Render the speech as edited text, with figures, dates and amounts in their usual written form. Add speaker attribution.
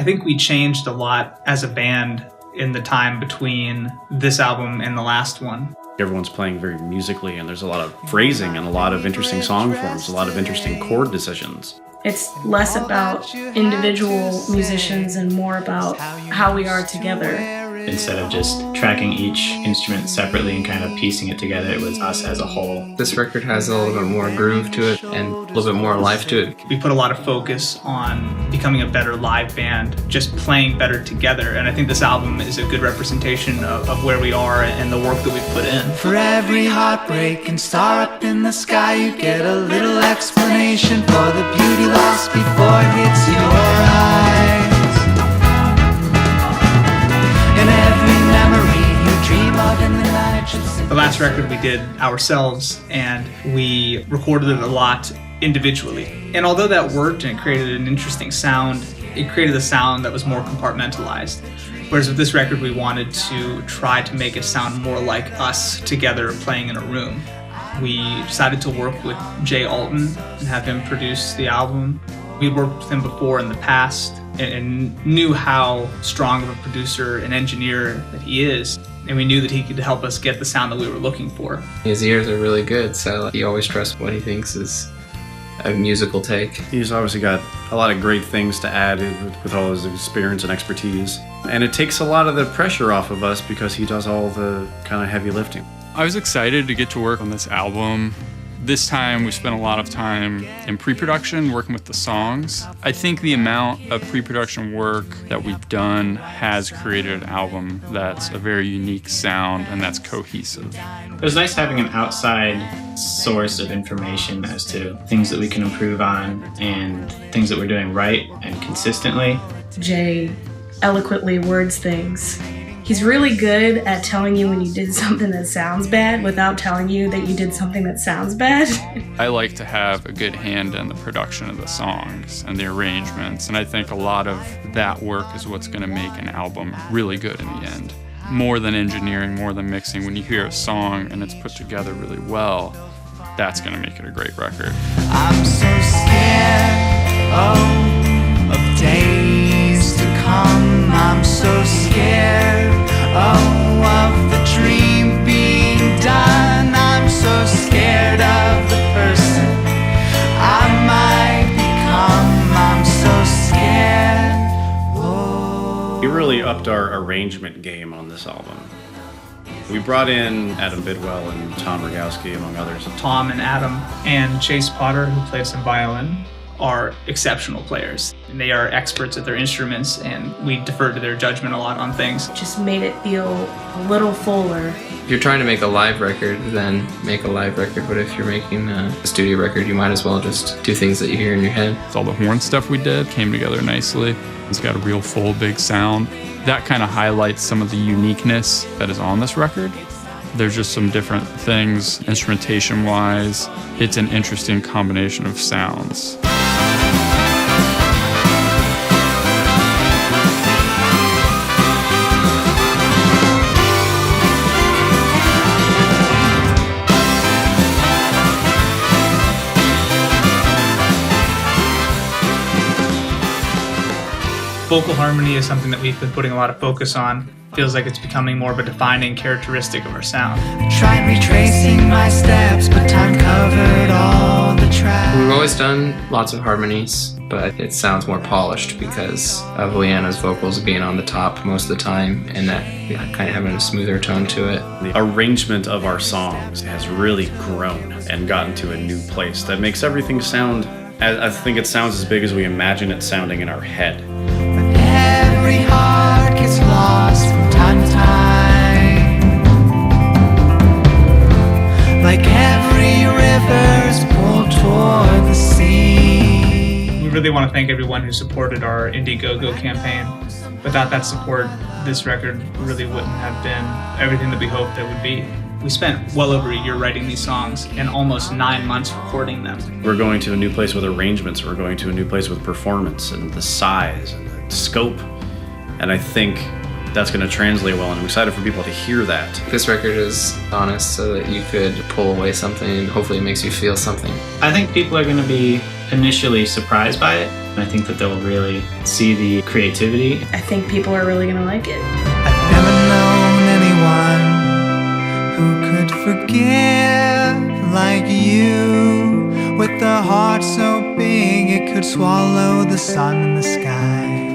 Speaker 1: I think we changed a lot as a band in the time between this album and the last one.
Speaker 2: Everyone's playing very musically, and there's a lot of phrasing and a lot of interesting song forms, a lot of interesting chord decisions.
Speaker 3: It's less about individual musicians and more about how we are together.
Speaker 4: Instead of just tracking each instrument separately and kind of piecing it together, it was us as a whole.
Speaker 5: This record has a little bit more groove to it and a little bit more life to it.
Speaker 1: We put a lot of focus on becoming a better live band, just playing better together. And I think this album is a good representation of where we are and the work that we've put in.
Speaker 6: For every heartbreak and star up in the sky, you get a little explanation for the beauty lost before it hits your eyes. And every memory you dream of in the night should sing.
Speaker 1: The last record we did ourselves, and we recorded it a lot individually. And although that worked and it created an interesting sound, it created a sound that was more compartmentalized. Whereas with this record, we wanted to try to make it sound more like us together playing in a room. We decided to work with Jay Alton and have him produce the album. We worked with him before in the past and knew how strong of a producer and engineer that he is. And we knew that he could help us get the sound that we were looking for.
Speaker 5: His ears are really good, so he always trusts what he thinks is a musical take.
Speaker 2: He's obviously got a lot of great things to add with all his experience and expertise. And it takes a lot of the pressure off of us because he does all the kind of heavy lifting.
Speaker 7: I was excited to get to work on this album. This time we spent a lot of time in pre-production working with the songs. I think the amount of pre-production work that we've done has created an album that's a very unique sound and that's cohesive.
Speaker 4: It was nice having an outside source of information as to things that we can improve on and things that we're doing right and consistently.
Speaker 3: Jay eloquently words things. He's really good at telling you when you did something that sounds bad without telling you that you did something that sounds bad.
Speaker 7: I like to have a good hand in the production of the songs and the arrangements, and I think a lot of that work is what's going to make an album really good in the end. More than engineering, more than mixing, when you hear a song and it's put together really well, that's going to make it a great record.
Speaker 6: I'm so scared, of days to come. I'm so scared, of the dream being done. I'm so scared of the person I might become. I'm so scared. Oh.
Speaker 2: We really upped our arrangement game on this album. We brought in Adam Bidwell and Tom Rogowski, among others.
Speaker 1: Tom and Adam and Chase Potter, who plays some violin, are exceptional players. And they are experts at their instruments, and we defer to their judgment a lot on things.
Speaker 3: Just made it feel a little fuller.
Speaker 5: If you're trying to make a live record, then make a live record. But if you're making a studio record, you might as well just do things that you hear in your head.
Speaker 7: All the horn stuff we did came together nicely. It's got a real full, big sound. That kind of highlights some of the uniqueness that is on this record. There's just some different things, instrumentation-wise. It's an interesting combination of sounds.
Speaker 1: Vocal harmony is something that we've been putting a lot of focus on. Feels like it's becoming more of a defining characteristic of our sound.
Speaker 6: Tried retracing my steps, but time covered all the tracks.
Speaker 5: We've always done lots of harmonies, but it sounds more polished because of Leanna's vocals being on the top most of the time and that kind of having a smoother tone to it.
Speaker 2: The arrangement of our songs has really grown and gotten to a new place that makes everything sound, I think it sounds as big as we imagine it sounding in our head.
Speaker 6: Every heart gets lost from time to time, like every river's pulled toward the sea.
Speaker 1: We really want to thank everyone who supported our Indiegogo campaign. Without that support, this record really wouldn't have been everything that we hoped it would be. We spent well over a year writing these songs and almost 9 months recording them.
Speaker 2: We're going to a new place with arrangements. We're going to a new place with performance and the size and the scope. And I think that's going to translate well, and I'm excited for people to hear that.
Speaker 5: This record is honest so that you could pull away something and hopefully it makes you feel something.
Speaker 4: I think people are going to be initially surprised by it, I think that they'll really see the creativity.
Speaker 3: I think people are really gonna like it.
Speaker 6: I've never known anyone who could forgive like you, with a heart so big it could swallow the sun and the sky.